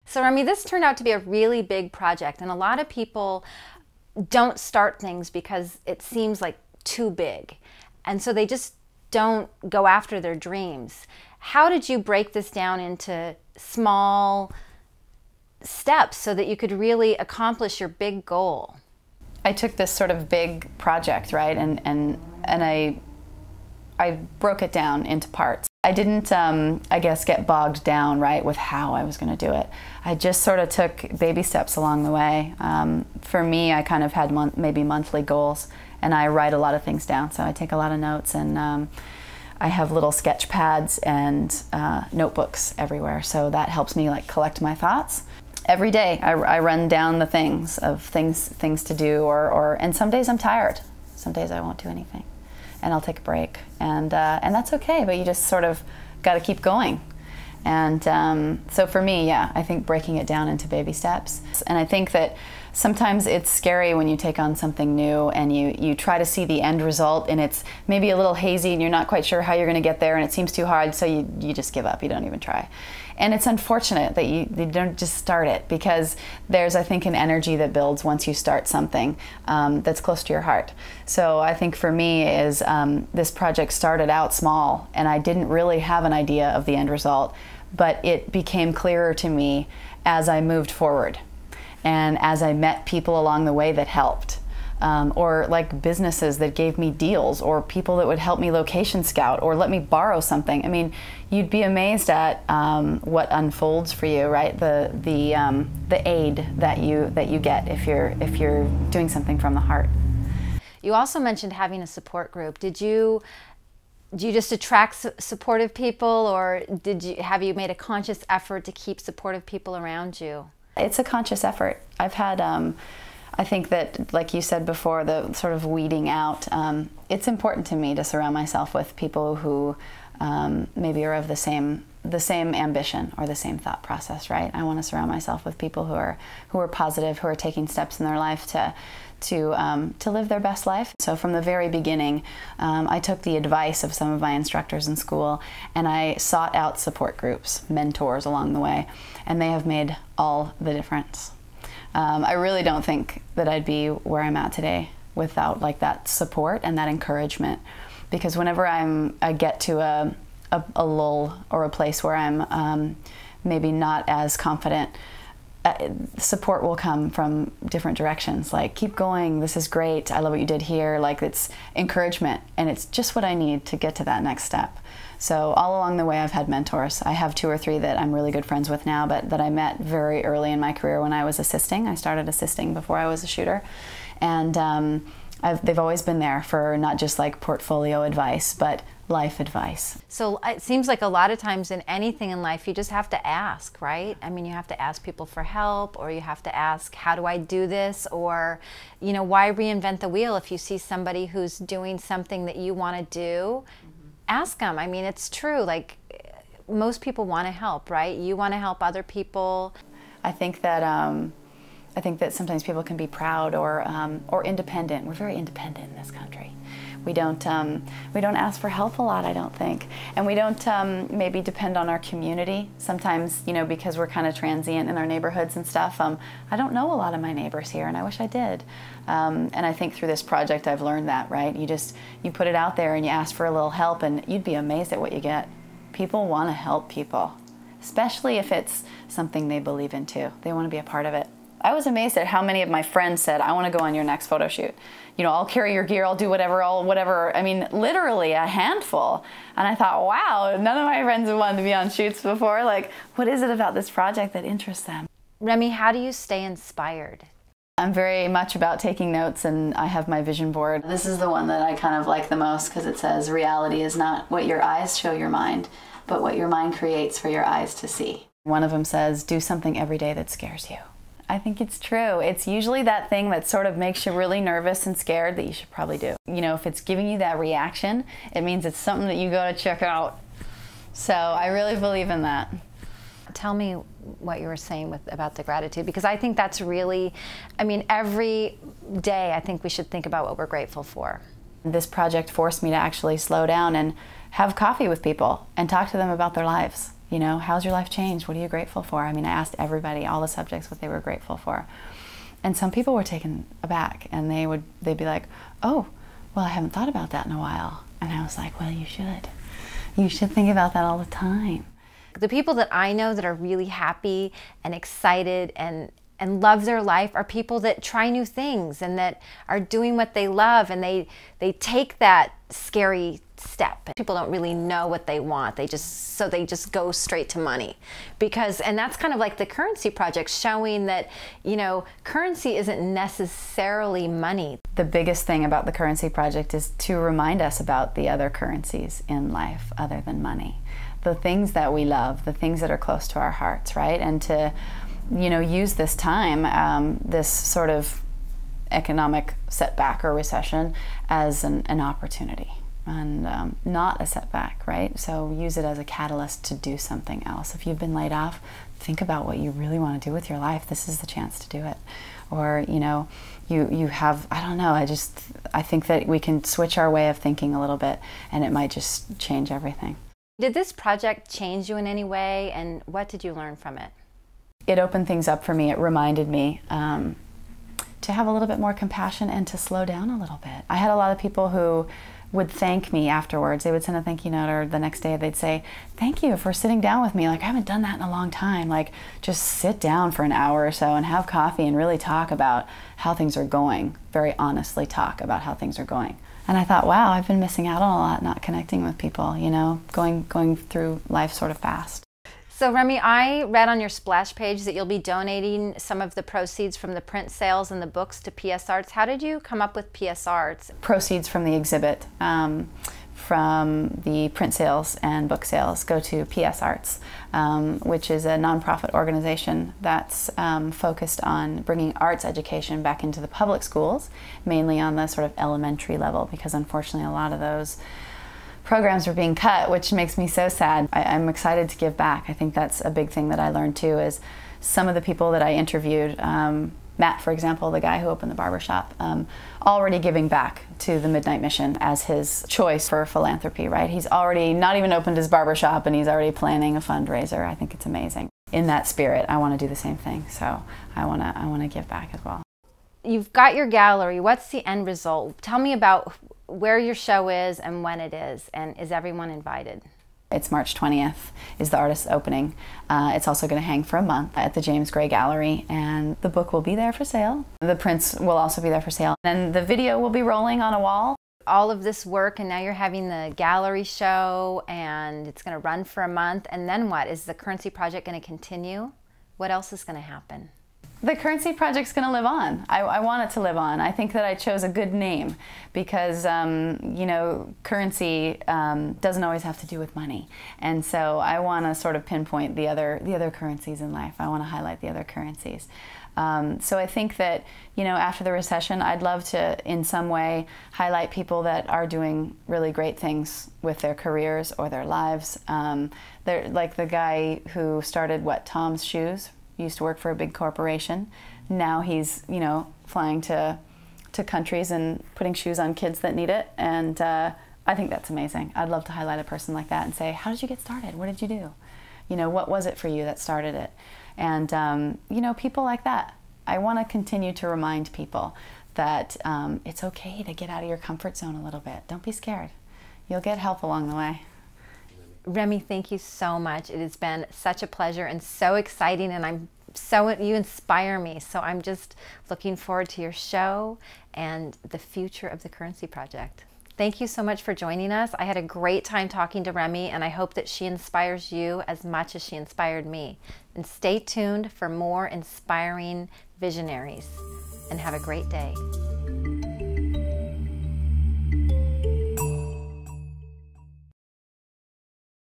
So Remy, this turned out to be a really big project, and a lot of people don't start things because it seems like too big. And so they just don't go after their dreams. How did you break this down into small steps so that you could really accomplish your big goal? I took this sort of big project, right, and I broke it down into parts. I didn't, I guess, get bogged down, right, with how I was going to do it. I just sort of took baby steps along the way. For me, I kind of had maybe monthly goals, and I write a lot of things down. So I take a lot of notes, and I have little sketch pads and notebooks everywhere. So that helps me like collect my thoughts. Every day, I run down the things to do, and some days I'm tired. Some days I won't do anything, and I'll take a break, and that's okay. But you just sort of got to keep going. And so for me, yeah, I think breaking it down into baby steps. And I think that sometimes it's scary when you take on something new and you try to see the end result, and it's maybe a little hazy and you're not quite sure how you're going to get there, and it seems too hard, so you just give up. You don't even try. And it's unfortunate that you don't just start it, because there's, I think, an energy that builds once you start something that's close to your heart. So I think for me is this project started out small, and I didn't really have an idea of the end result, but it became clearer to me as I moved forward and as I met people along the way that helped. Or like businesses that gave me deals, or people that would help me location scout or let me borrow something. I mean, you'd be amazed at what unfolds for you, right? The aid that you get if you're doing something from the heart. You also mentioned having a support group. Do you just attract supportive people, or have you made a conscious effort to keep supportive people around you? It's a conscious effort. I've had. I think that, like you said before, the sort of weeding out, it's important to me to surround myself with people who maybe are of the same ambition or the same thought process, right? I want to surround myself with people who are positive, who are taking steps in their life to live their best life. So from the very beginning, I took the advice of some of my instructors in school, and I sought out support groups, mentors along the way, and they have made all the difference. I really don't think that I'd be where I'm at today without like that support and that encouragement, because whenever I get to a lull or a place where I'm maybe not as confident, support will come from different directions, like, keep going, this is great, I love what you did here. Like, it's encouragement, and it's just what I need to get to that next step. So all along the way I've had mentors. I have 2 or 3 that I'm really good friends with now, but that I met very early in my career when I was assisting. I started assisting before I was a shooter, and they've always been there for not just like portfolio advice, but life advice. So it seems like a lot of times in anything in life, you just have to ask, right? I mean, you have to ask people for help, or you have to ask, how do I do this? Or, you know, why reinvent the wheel? If you see somebody who's doing something that you want to do, ask them. I mean, it's true. Like, most people want to help, right? You want to help other people. I think that sometimes people can be proud or independent. We're very independent in this country. We don't ask for help a lot, I don't think, and we don't maybe depend on our community sometimes. You know, because we're kind of transient in our neighborhoods and stuff. I don't know a lot of my neighbors here, and I wish I did. And I think through this project I've learned that, right? You put it out there and you ask for a little help, and you'd be amazed at what you get. People want to help people, especially if it's something they believe in too. They want to be a part of it. I was amazed at how many of my friends said, I want to go on your next photo shoot. You know, I'll carry your gear, I'll do whatever, whatever. I mean, literally a handful. And I thought, wow, none of my friends have wanted to be on shoots before. Like, what is it about this project that interests them? Remy, how do you stay inspired? I'm very much about taking notes, and I have my vision board. This is the one that I kind of like the most, because it says, reality is not what your eyes show your mind, but what your mind creates for your eyes to see. One of them says, do something every day that scares you. I think it's true. It's usually that thing that sort of makes you really nervous and scared that you should probably do. You know, if it's giving you that reaction, it means it's something that you got to check out. So I really believe in that. Tell me what you were saying about the gratitude, because I think that's really, I mean, every day I think we should think about what we're grateful for. This project forced me to actually slow down and have coffee with people and talk to them about their lives. You know, how's your life changed? What are you grateful for? I mean, I asked everybody, all the subjects, what they were grateful for. And some people were taken aback, and they'd be like, oh, well, I haven't thought about that in a while. And I was like, well, you should. You should think about that all the time. The people that I know that are really happy and excited and love their life are people that try new things and that are doing what they love, and they take that scary step. People don't really know what they want. They just go straight to money. And that's kind of like the Currency Project, showing that, you know, currency isn't necessarily money. The biggest thing about the Currency Project is to remind us about the other currencies in life other than money. The things that we love, the things that are close to our hearts, right? And to, you know, use this time, this sort of economic setback or recession as an opportunity and not a setback, right? So use it as a catalyst to do something else. If you've been laid off, think about what you really want to do with your life. This is the chance to do it. Or, you know, you have, I don't know, I think that we can switch our way of thinking a little bit, and it might just change everything. Did this project change you in any way, and what did you learn from it? It opened things up for me. It reminded me to have a little bit more compassion and to slow down a little bit. I had a lot of people who would thank me afterwards. They would send a thank you note, or the next day they'd say, thank you for sitting down with me. Like, I haven't done that in a long time. Like, just sit down for an hour or so and have coffee and really talk about how things are going. Very honestly talk about how things are going. And I thought, wow, I've been missing out on a lot, not connecting with people, you know, going through life sort of fast. So Remy, I read on your splash page that you'll be donating some of the proceeds from the print sales and the books to PS Arts. How did you come up with PS Arts? Proceeds from the exhibit, from the print sales and book sales, go to PS Arts, which is a nonprofit organization that's focused on bringing arts education back into the public schools, mainly on the sort of elementary level, because unfortunately a lot of those programs are being cut, which makes me so sad. I'm excited to give back. I think that's a big thing that I learned too, is some of the people that I interviewed, Matt, for example, the guy who opened the barbershop, already giving back to the Midnight Mission as his choice for philanthropy, right? He's already not even opened his barbershop and he's already planning a fundraiser. I think it's amazing. In that spirit, I want to do the same thing. So I want to give back as well. You've got your gallery. What's the end result? Tell me about where your show is and when it is, and is everyone invited? It's March 20th is the artist's opening. It's also going to hang for a month at the James Gray Gallery, and the book will be there for sale. The prints will also be there for sale, and the video will be rolling on a wall. All of this work, and now you're having the gallery show, and it's going to run for a month, and then what? Is the Currency Project going to continue? What else is going to happen? The Currency Project's going to live on. I want it to live on. I think that I chose a good name because, you know, currency doesn't always have to do with money. And so I want to sort of pinpoint the other currencies in life. I want to highlight the other currencies. So I think that, you know, after the recession, I'd love to, in some way, highlight people that are doing really great things with their careers or their lives. They're like the guy who started, Tom's Shoes. He used to work for a big corporation. Now he's, you know, flying to countries and putting shoes on kids that need it. And I think that's amazing. I'd love to highlight a person like that and say, how did you get started? What did you do? You know, what was it for you that started it? And, you know, people like that. I want to continue to remind people that it's okay to get out of your comfort zone a little bit. Don't be scared. You'll get help along the way. Remy, thank you so much. It has been such a pleasure and so exciting, and you inspire me. So I'm just looking forward to your show and the future of the Currency Project. Thank you so much for joining us. I had a great time talking to Remy, and I hope that she inspires you as much as she inspired me. And stay tuned for more inspiring visionaries, and have a great day.